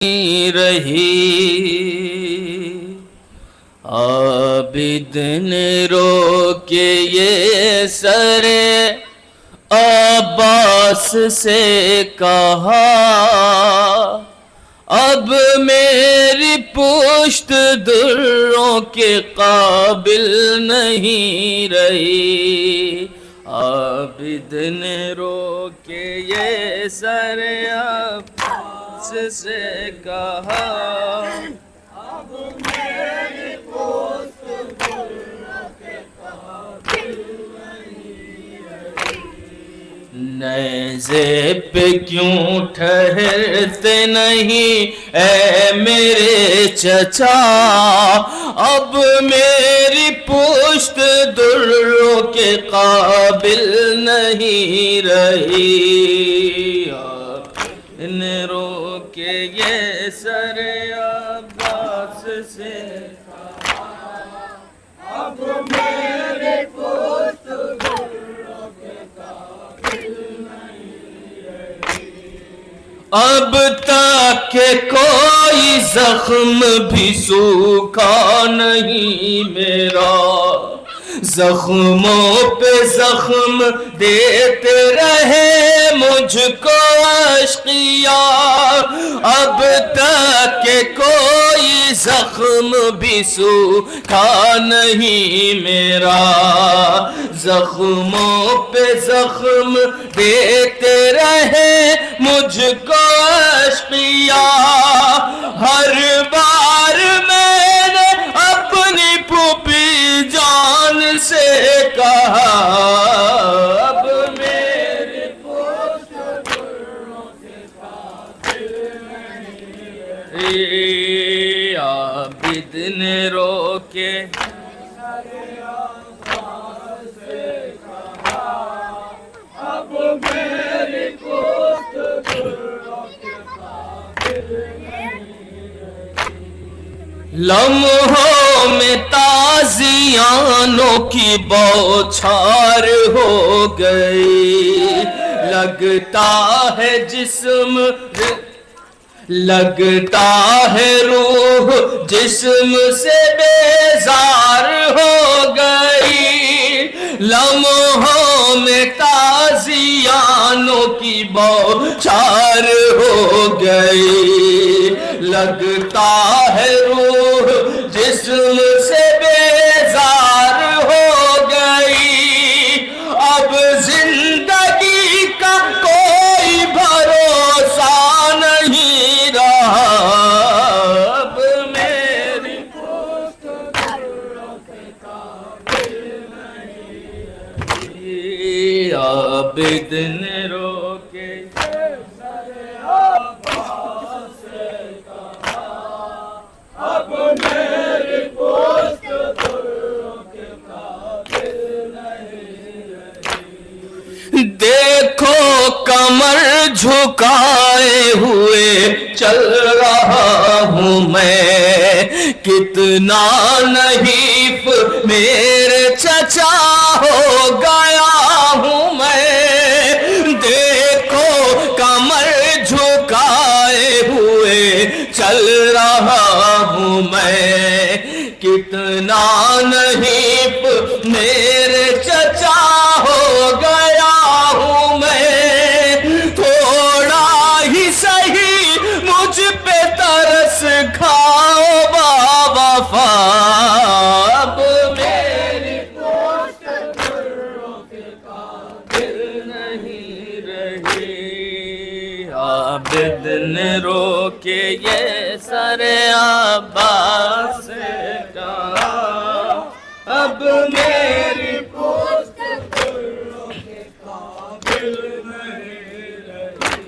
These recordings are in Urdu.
رہی عابد نے رو کے یہ سر عباس سے کہا، اب میری پشت دروں کے قابل نہیں رہی۔ عابد نے رو کے یہ سر عباس سے کہا، اب میری پشت دروں کے قابل نہیں رہی۔ نیزے پہ کیوں ٹھہرتے نہیں اے میرے چچا، اب میری پشت دروں کے قابل نہیں رہی۔ نے رو کے یہ سر عباس سے کہا، اب میری پشت دروں کے قابل نہیں رہی۔ اب تک کہ کوئی زخم بھی سوکھا نہیں میرا، زخموں پہ زخم دیتے رہے مجھ کو اشقیاء۔ اب تک کہ کوئی زخم بھی سوکھا نہیں میرا، زخموں پہ زخم دیتے رہے مجھ کو اشقیاء۔ ہر بار میں نے اپنی پھوپھی جان سے کہا، اب میری پشت دروں کے قابل نہیں رہی۔ عابد نے رو کے اب میری پشت دروں کے قابل نہیں رہی۔ لمحوں میں تازیانوں کی بوچھار ہو گئی، لگتا ہے جسم لگتا ہے روح جسم سے بیزار ہو گئی۔ لمحوں میں تازیانوں کی بوچھار ہو گئی، لگتا ہے روح جسم سے بیزار ہو گئی۔ اب زندگی کا کوئی بھروسہ نہیں رہا، اب میری پشت دروں کے قابل نہیں رہی۔ عابد نے رو کے سر عباس سے کہا، اب میری پشت دروں کے قابل نہیں رہی۔ دیکھو کمر جھکائے ہوئے چل رہا ہوں میں، کتنا نحیف میرے چچا ہو گیا ہوں میں۔ دیکھو کمر جھکائے ہوئے چل رہا ہوں میں، کتنا نحیف میرے چچا ہو گیا ہوں میں۔ تھوڑا ہی سہی مجھ پہ ترس کھاؤ باوفا، اب میری پشت دروں کے قابل نہیں رہی۔ عابد نے رو کے یہ سر عباس سے کہا، اب میری پشت دروں کے قابل نہیں رہی۔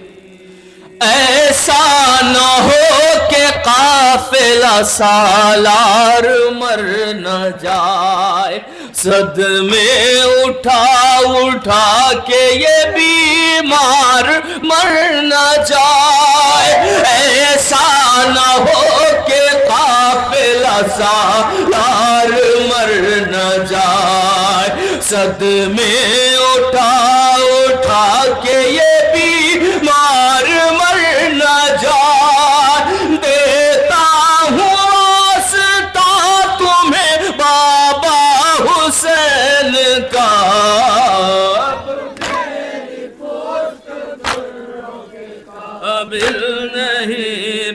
ایسا نہ ہو کہ قافلہ سالار مر نہ جائے، صدمے اٹھا اٹھا کے یہ بیمار مر نہ جائے۔ ایسا نہ ہو کہ قافلہ سالار مر نہ جائے، صدمے اٹھا اٹھا کے یہ بیمار مر نہ جائے۔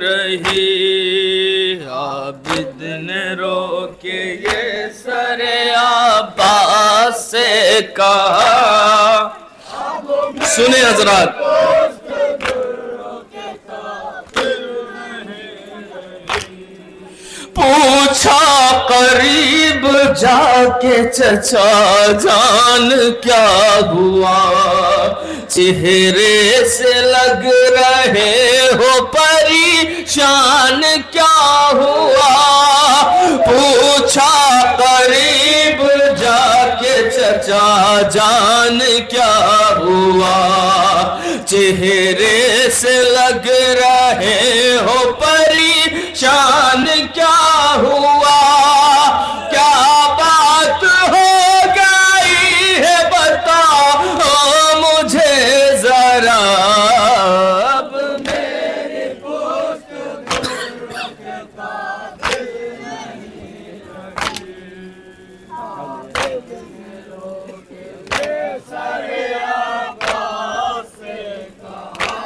رہی. عابد نے رو کے یہ سر عباس سے کہا. سنیں حضرات، پوچھا قریب جا کے چچا جان کیا ہوا، چہرے سے لگ رہے ہو پریشان کیا ہوا. پوچھا قریب جا کے چچا جان کیا ہوا، چہرے سے لگ رہے ہو پریشان کیا ہوا. کیا بات ہو گئی ہے بتاؤ مجھے ذرا. اب میری پشت کے قابل نہیں رہی. سر عباس سے کہا،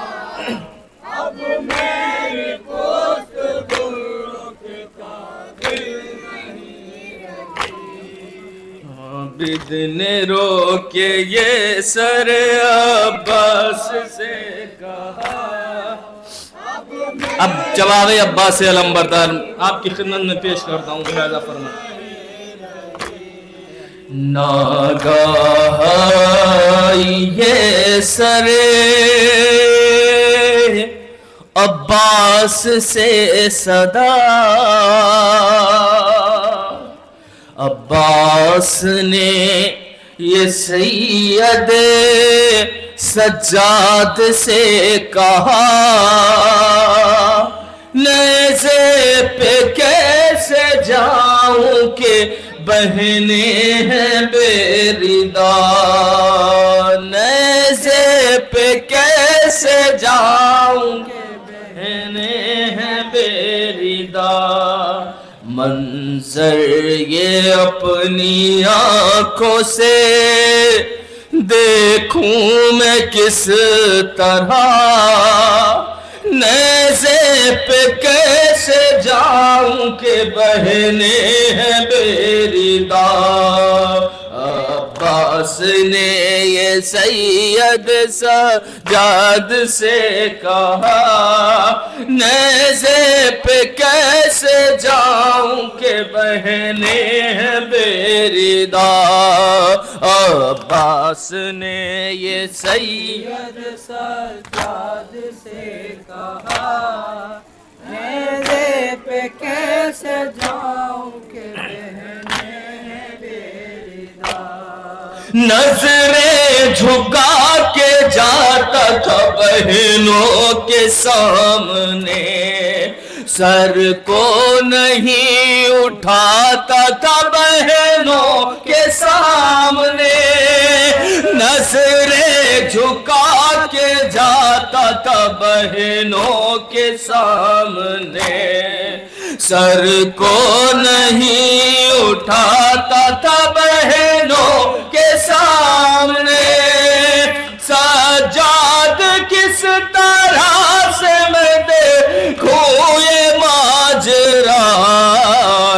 اب میری پشت کے قابل نہیں رہی. عابد نے رو کے یہ سر عباس سے کہا. اب جواب عباس علمبردار آپ کی خدمت میں پیش کرتا ہوں. ملاحظہ فرمائیں. ناگاہ یہ سر عباس سے صدا، عباس نے یہ سید سجاد سے کہا، نیزے پہ کیسے جاؤں کہ بہنیں ہیں بے ردا. نیزے پہ کیسے جاؤں کہ بہنیں ہیں بے ردا. منظر یہ اپنی آنکھوں سے دیکھوں میں کس طرح، نیزے پہ کیسے جاؤں کہ بہنیں ہیں بے ردا. عباس نے یہ سید سجاد سے کہا، نیزے پہ کیسے جاؤں کہ بہنیں ہیں بے ردا. عباس نے یہ سید سجاد سے کہا، نیزے پہ کیسے جاؤں کہ بہنیں ہیں بے ردا. نظریں جھکا کے جاتا تھا بہنوں کے سامنے، سر کو نہیں اٹھاتا تھا بہنوں کے سامنے. نظریں جھکا کے جاتا تھا بہنوں کے سامنے، سر کو نہیں اٹھاتا تھا بہنوں کے سامنے. سجاد کس طرح سے میں دیکھوں یہ ماجرا،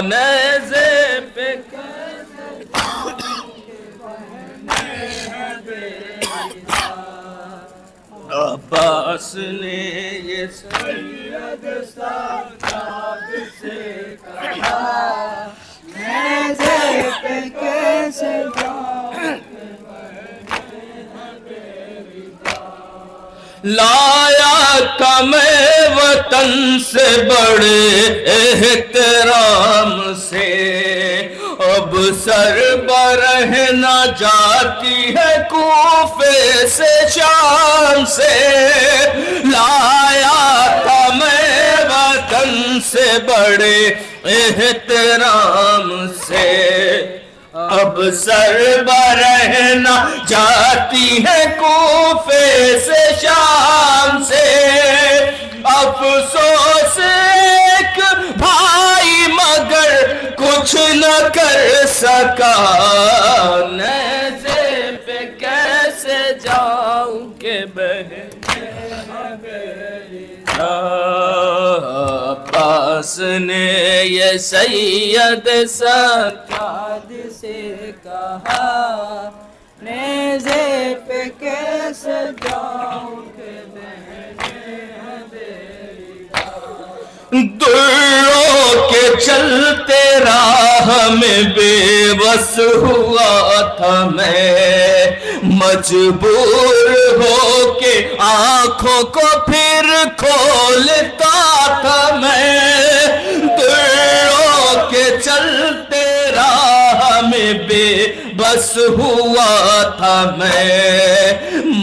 نیزے پہ کیسے عباس نے یہ سید سجاد سے کہا، نیزے پہ کیسے جاؤں. لایا تھا میں وطن سے بڑے احترام سے، اب سر برہنا جاتی ہے کوفے سے شام سے. لایا تھا میں وطن سے بڑے احترام سے، اب سر برہنا جاتی ہے کوفے سے شام سے. افسوس ایک بھائی مگر کچھ نہ کر سکا، نیزے پہ کیسے جاؤں کہ بہنیں ہیں بے ردا. عباس نے یہ سید سجاد سے کہا نیزے پہ کیسے جاؤں کہ دروں کے چلتے راہ میں بے بس ہوا تھا میں، مجبور ہو کے آنکھوں کو پھر کھولتا تھا میں، دروں کے چلتے راہ میں بے بس ہوا تھا میں،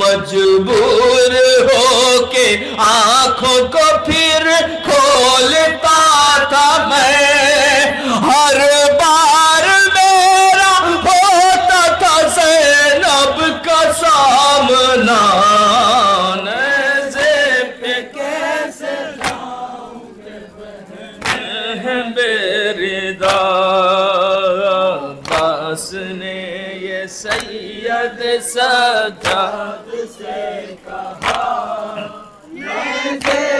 مجبور ہو کے آنکھوں کو پھر کھولتا تھا میں، ہر بار میرا ہوتا تھا زینب کا سامنا، نیزے پہ کیسے جاؤں بے ردا، عباس نے یہ سید سجاد سے کہا نیزے